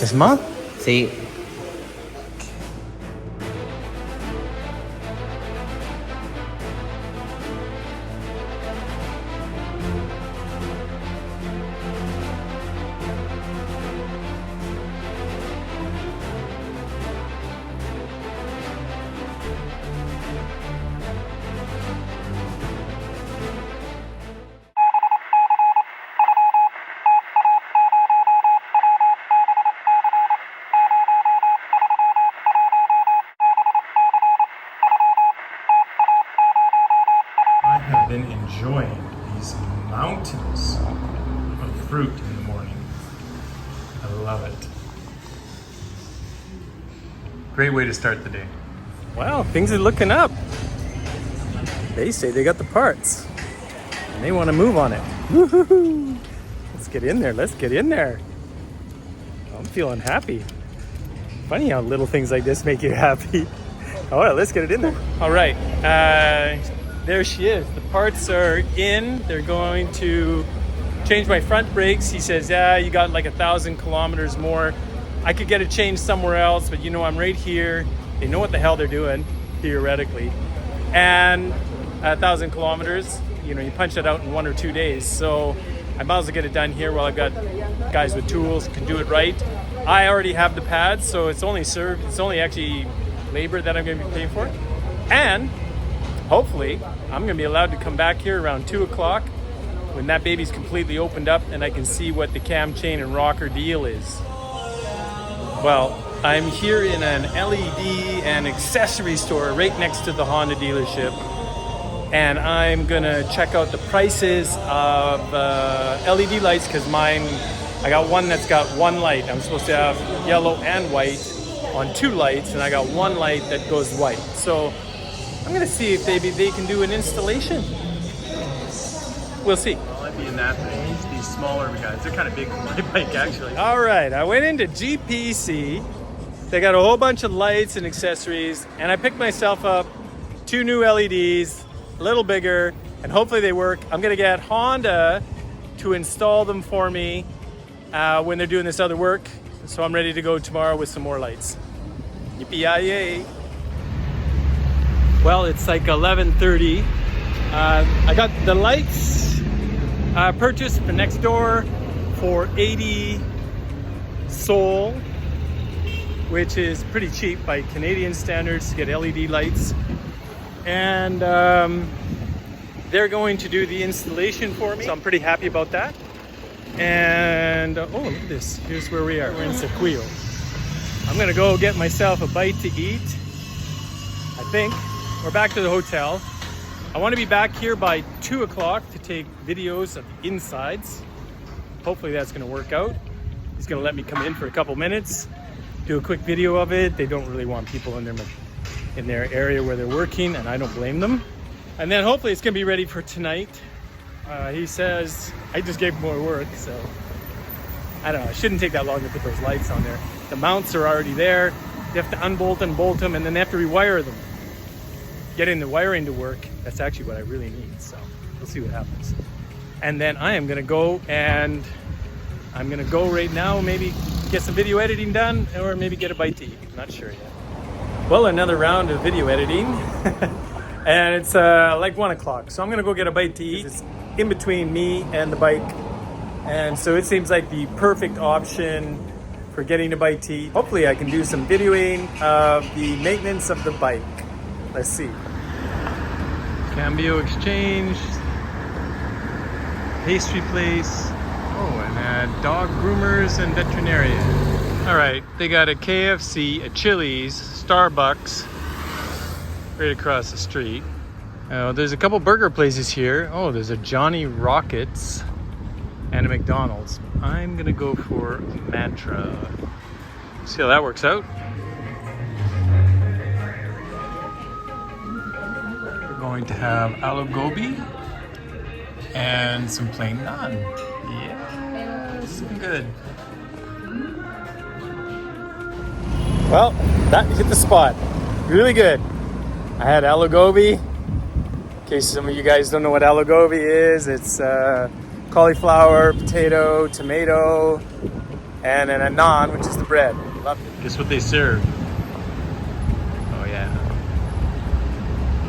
¿Es más? Sí. I have been enjoying these mountains of fruit in the morning. I love it. Great way to start the day. Well, things are looking up. They say they got the parts and they want to move on it. Woo-hoo-hoo. Let's get in there. Let's get in there. I'm feeling happy. Funny how little things like this make you happy. All right, let's get it in there. All right. There she is. The parts are in. They're going to change my front brakes. He says, yeah, you got like 1,000 kilometers more. I could get it changed somewhere else, but you know, I'm right here. They know what the hell they're doing, theoretically. And 1,000 kilometers, you know, you punch it out in 1 or 2 days. So I might as well get it done here while I've got guys with tools who can do it right. I already have the pads, so it's only actually labor that I'm going to be paying for. And hopefully, I'm going to be allowed to come back here around 2 o'clock when that baby's completely opened up and I can see what the cam chain and rocker deal is. Well, I'm here in an LED and accessory store right next to the Honda dealership. And I'm going to check out the prices of LED lights because mine, I got one that's got one light. I'm supposed to have yellow and white on 2 lights, and I got 1 light that goes white. So I'm gonna see if they can do an installation. We'll see. Well, I'd be in that thing. These smaller guys, they're kind of big for my bike actually. All right, I went into GPC. They got a whole bunch of lights and accessories, and I picked myself up 2 new LEDs, a little bigger, and hopefully they work. I'm gonna get Honda to install them for me when they're doing this other work. So I'm ready to go tomorrow with some more lights. Yippee-yi-yay. Well, it's like 11:30. I got the lights purchased for next door for 80 Sol, which is pretty cheap by Canadian standards to get LED lights. And they're going to do the installation for me, so I'm pretty happy about that. And oh, look at this. Here's where we are. We're in Sequillo. I'm gonna go get myself a bite to eat. I think we're back to the hotel. I want to be back here by 2 o'clock to take videos of the insides. Hopefully that's gonna work out. He's gonna let me come in for a couple minutes, do a quick video of it. They don't really want people in their area where they're working, and I don't blame them. And then hopefully it's gonna be ready for tonight. He says, I just gave him more work, so I don't know. It shouldn't take that long to put those lights on there. The mounts are already there. You have to unbolt and bolt them, and then they have to rewire them. Getting the wiring to work, that's actually what I really need, so we'll see what happens. And then I am gonna go, and I'm gonna go right now, maybe get some video editing done, or maybe get a bite to eat. Not sure yet. Well, another round of video editing. And it's like 1 o'clock, so I'm gonna go get a bite to eat. It's in between me and the bike, and so it seems like the perfect option for getting a bite to eat. Hopefully I can do some videoing of the maintenance of the bike. Let's see. Cambio exchange, pastry place, oh, and dog groomers and veterinarian. All right, they got a KFC, a Chili's, Starbucks right across the street. There's a couple burger places here. Oh, there's a Johnny Rockets and a McDonald's. I'm gonna go for Mantra. See how that works out. We're going to have aloo gobi and some plain naan. Yes, good. Well, that hit the spot. Really good. I had aloo gobi. In case some of you guys don't know what aloo gobi is, it's cauliflower, potato, tomato, and an naan, which is the bread. Loved it. Guess what they serve? Oh yeah.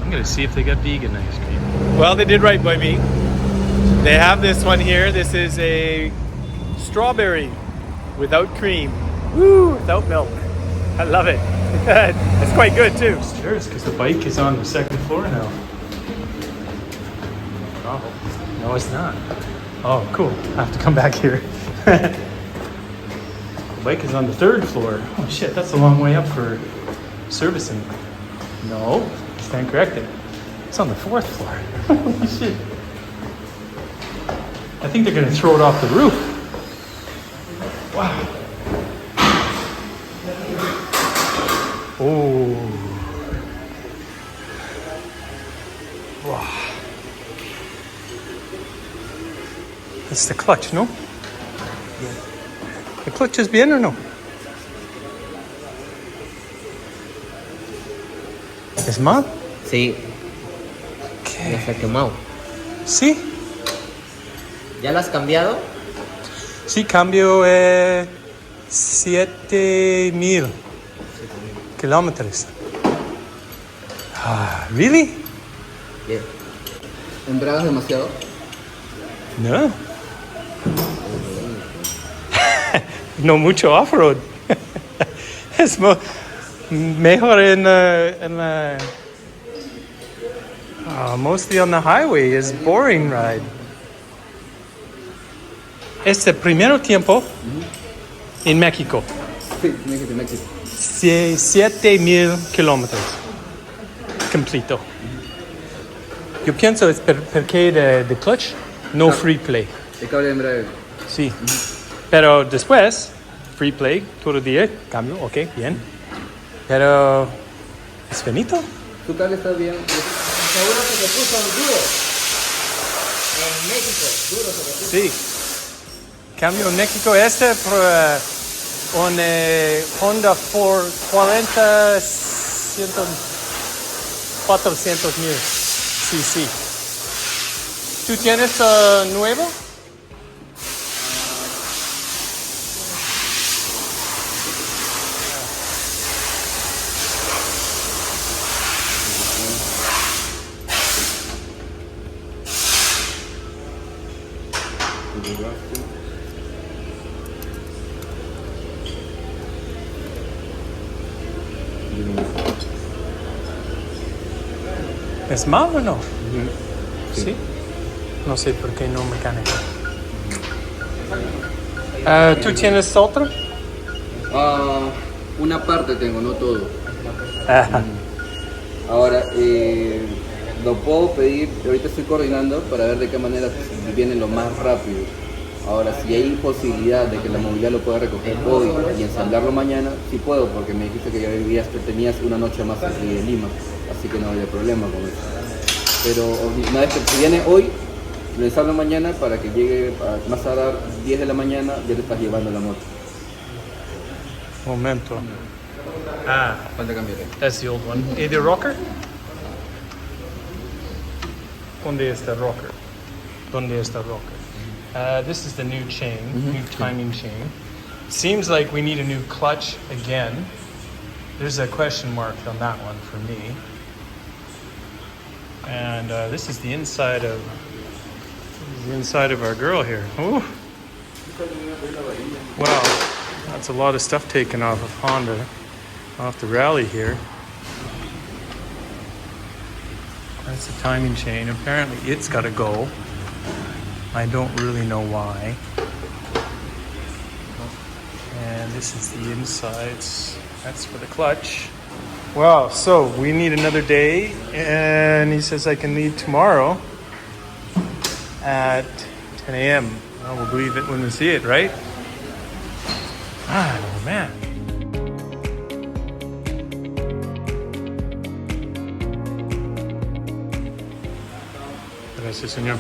I'm gonna see if they got vegan ice cream. Well, they did right by me. They have this one here. This is a strawberry without cream. Woo, without milk. I love it. It's quite good too. Stairs, because the bike is on the second floor now. Oh, no, it's not. Oh, cool. I have to come back here. The bike is on the third floor. Oh shit, that's a long way up for servicing. No, stand corrected. It's on the fourth floor. Holy shit. I think they're gonna throw it off the roof. Wow. Oh. Wow. It's the clutch, no? Yeah. The clutch is bien or no? ¿Es mal? Sí. ¿Qué? Ya se ha quemado. ¿Sí? ¿Ya lo has cambiado? Sí, cambio 7,000 kilómetros. ¿Really? Bien. ¿Embragas demasiado? No. No mucho off-road. Es mejor en la mostly on the highway. Is boring ride. Este primer tiempo en México. Sí, México, México. 7,000 kilómetros. Completo. Yo pienso es porque de clutch, no free play. El cable de embrague. Sí. Pero después, free play, todo el día, cambio, ok, bien. Pero, ¿es finito? Tu cable está bien. Seguro que se puso duro. En México, duro se puso. Sí. Cambio en México este por un Honda 440 400,000 cc. ¿Tú tienes nuevo? ¿Es mal o no? Sí. No sé por qué no mecánico. ¿Tú tienes otro? Una parte tengo, no todo. Ajá. Ahora, lo puedo pedir, ahorita estoy coordinando para ver de qué manera viene lo más rápido. Ahora, si hay posibilidad de que la movilidad lo pueda recoger hoy y ensamblarlo mañana, sí puedo, porque me dijiste que ya vivías, que tenías una noche más aquí de Lima, así que no había problema con eso. Pero una vez que si viene hoy, lo ensamblo mañana para que llegue a más tardar 10 de la mañana, ya te estás llevando la moto. Momento. ¿Cuánto cambiaré? That's the old one. ¿Y the rocker? ¿Dónde está el rocker? ¿Dónde está el rocker? This is the new chain, new timing chain. Seems like we need a new clutch again. There's a question mark on that one for me. And this is the inside of our girl here. Ooh. Wow, that's a lot of stuff taken off of Honda, off the rally here. That's the timing chain. Apparently it's got to go. I don't really know why. And this is the insides. That's for the clutch. Wow, so we need another day, and he says I can leave tomorrow at 10 a.m. Well, we'll believe it when we see it, right? Oh, man. Gracias, señor.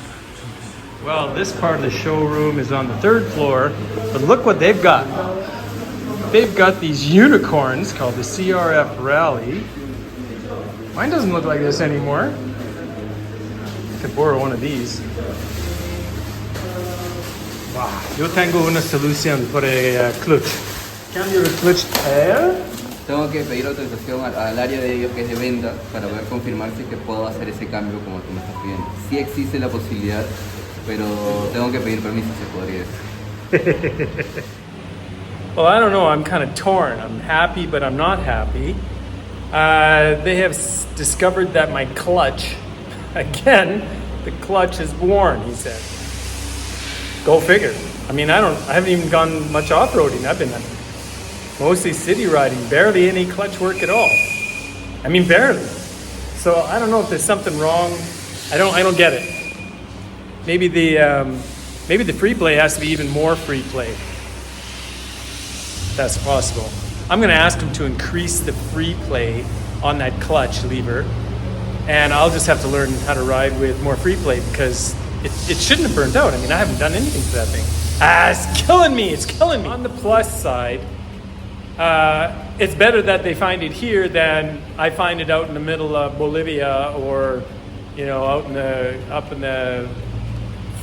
Well, this part of the showroom is on the third floor, but look what they've got. They've got these unicorns called the CRF Rally. Mine doesn't look like this anymore. I could borrow one of these. Yo tengo una solución para el clutch. Cambio el clutch air. Tengo que pedir autorización al área de ellos que es de venta para poder confirmar si es que puedo hacer ese cambio como tú me estás pidiendo. Sí existe la posibilidad, pero tengo que pedir permiso, se podría decir. Well, I don't know. I'm kind of torn. I'm happy, but I'm not happy. They have discovered that my clutch, again, the clutch is worn, he said. Go figure. I mean, I haven't even gone much off-roading. I've been mostly city riding, barely any clutch work at all. I mean, barely. So I don't know if there's something wrong. I don't get it. Maybe the free play has to be even more free play. That's possible. I'm gonna ask him to increase the free play on that clutch lever, and I'll just have to learn how to ride with more free play because it shouldn't have burnt out. I mean, I haven't done anything to that thing. It's killing me, it's killing me. On the plus side, it's better that they find it here than I find it out in the middle of Bolivia or, you know, up in the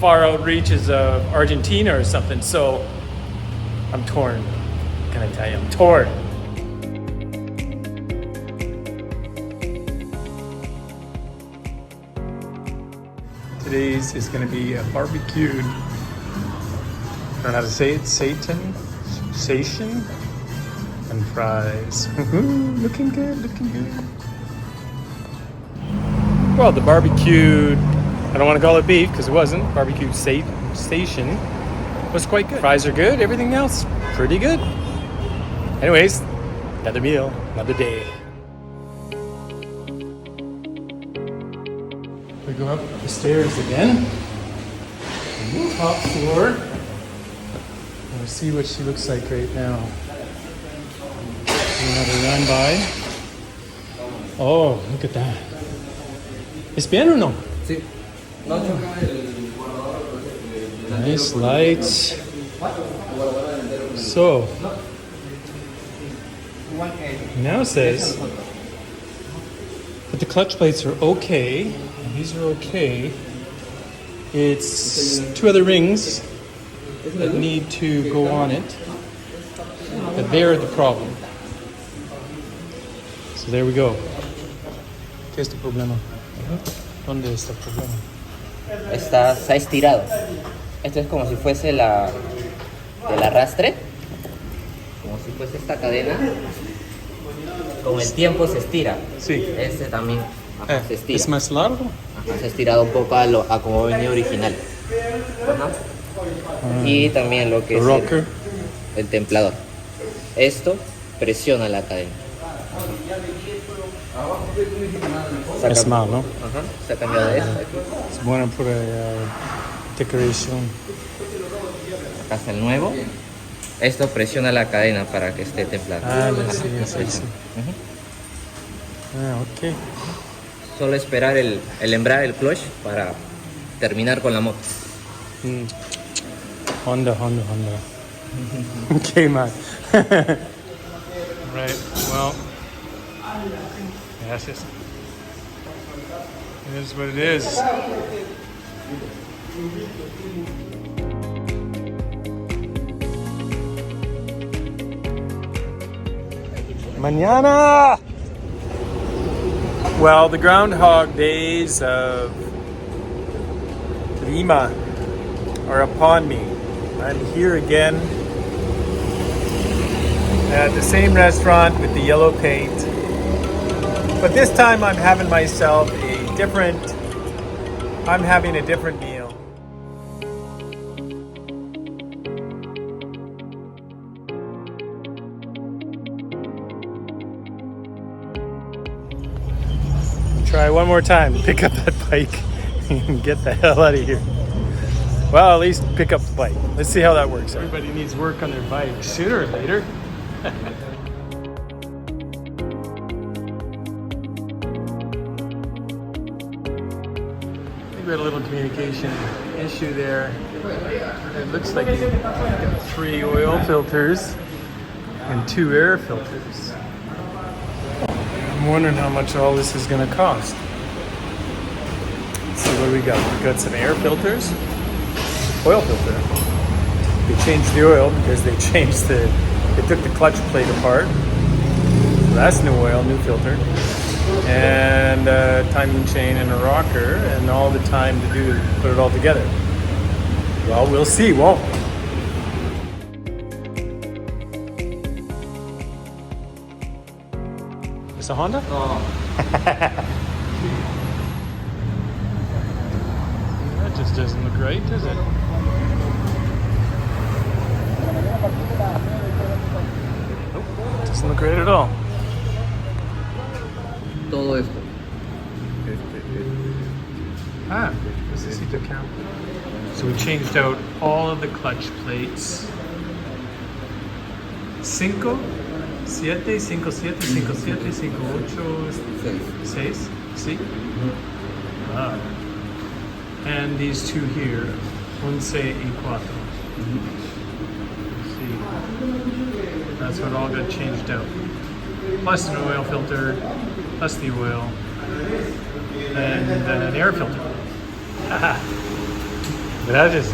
far out reaches of Argentina or something. So I'm torn. Can I tell you, I'm torn. Today's is going to be a barbecued, I don't know how to say it, sation, and fries. Looking good, looking good. Well, the barbecued, I don't want to call it beef because it wasn't, barbecued station was quite good. Fries are good, everything else pretty good. Anyways, another meal, another day. We go up the stairs again. Top floor. We'll see what she looks like right now. Another run by. Oh, look at that. ¿Es bien o no? Sí. Nice lights. So, now it says that the clutch plates are okay, and these are okay. It's two other rings that need to go on it, but they're the problem. So there we go. ¿Qué es tu problema? ¿Dónde está el problema? Se ha estirado. Esto es como si fuese el arrastre, como si fuese esta cadena. Con el tiempo se estira. Sí. Este también se estira. ¿Es más largo? Ajá, se ha estirado un poco a como venía original. Ajá. Y también lo que es el templador. Esto presiona la cadena. Es mal, ¿no? Ajá. Se ha cambiado de esta aquí. Es bueno por decoración. Acá está el nuevo. Esto presiona la cadena para que esté templada. Sí. Ok. Solo esperar el embrague, el clutch para terminar con la moto. Honda. Okay, man. Right, well, yes, it is what it is. Mañana! Well, the Groundhog Days of Lima are upon me. I'm here again at the same restaurant with the yellow paint. But this time I'm having a different meal. Try one more time, pick up that bike and get the hell out of here. Well, at least pick up the bike. Let's see how that works. Everybody needs work on their bike sooner or later. We had a little communication issue there. It looks like you've got 3 oil filters and 2 air filters. I'm wondering how much all this is going to cost. Let's see what we got. We got some air filters, oil filter, They changed the oil because they took the clutch plate apart. So that's new oil, new filter, and a timing chain and a rocker, and all the time to put it all together. Well, we'll see, won't we? It's a Honda? No. That just doesn't look right, does it? Nope, doesn't look right at all. Todo esto. Ah, necesito count. So we changed out all of the clutch plates. 5, 7, 5, 7, 5, 7, 5, 8, 6. See? Ah. And these two here, 11 y 4. See? That's what all got changed out. Plus an oil filter, plus the oil, and then an air filter. That is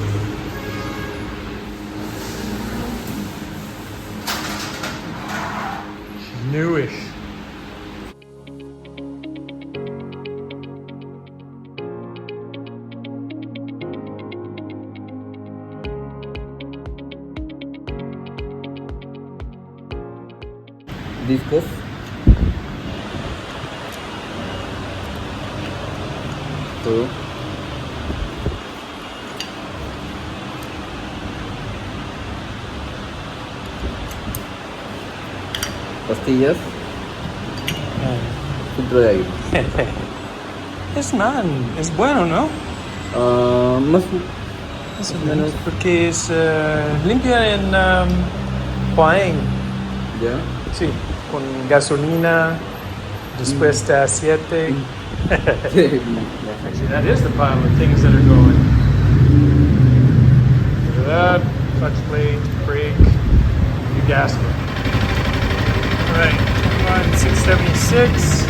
newish. Discos. Todo. Pastillas. Filtro de aire. Es bueno, ¿no? Más Más o menos, porque es limpia en Huaeng. ya. Sí, con gasolina, después está 7. Actually, that is the pile of things that are going. Look at that, clutch plate, brake, new gasket. Alright, 676.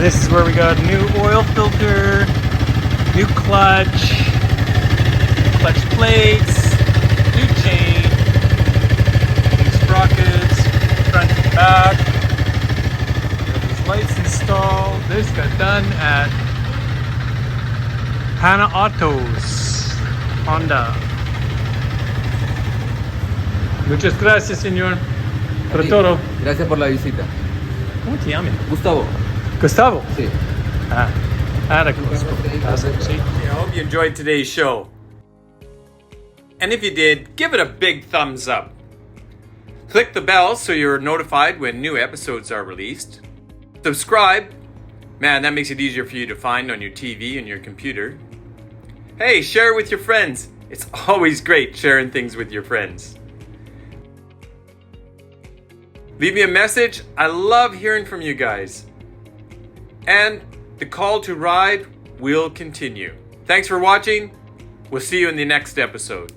This is where we got new oil filter, new clutch plates, new chain, new sprockets, front and back. Got these lights installed. This got done at Hana Autos, Honda. Muchas gracias, señor, por todo. Gracias por la visita. ¿Cómo te llamas? Gustavo. Gustavo. Sí. I hope you enjoyed today's show. And if you did, give it a big thumbs up. Click the bell so you're notified when new episodes are released. Subscribe. Man, that makes it easier for you to find on your TV and your computer. Hey, share it with your friends. It's always great sharing things with your friends. Leave me a message. I love hearing from you guys. And the call to ride will continue. Thanks for watching. We'll see you in the next episode.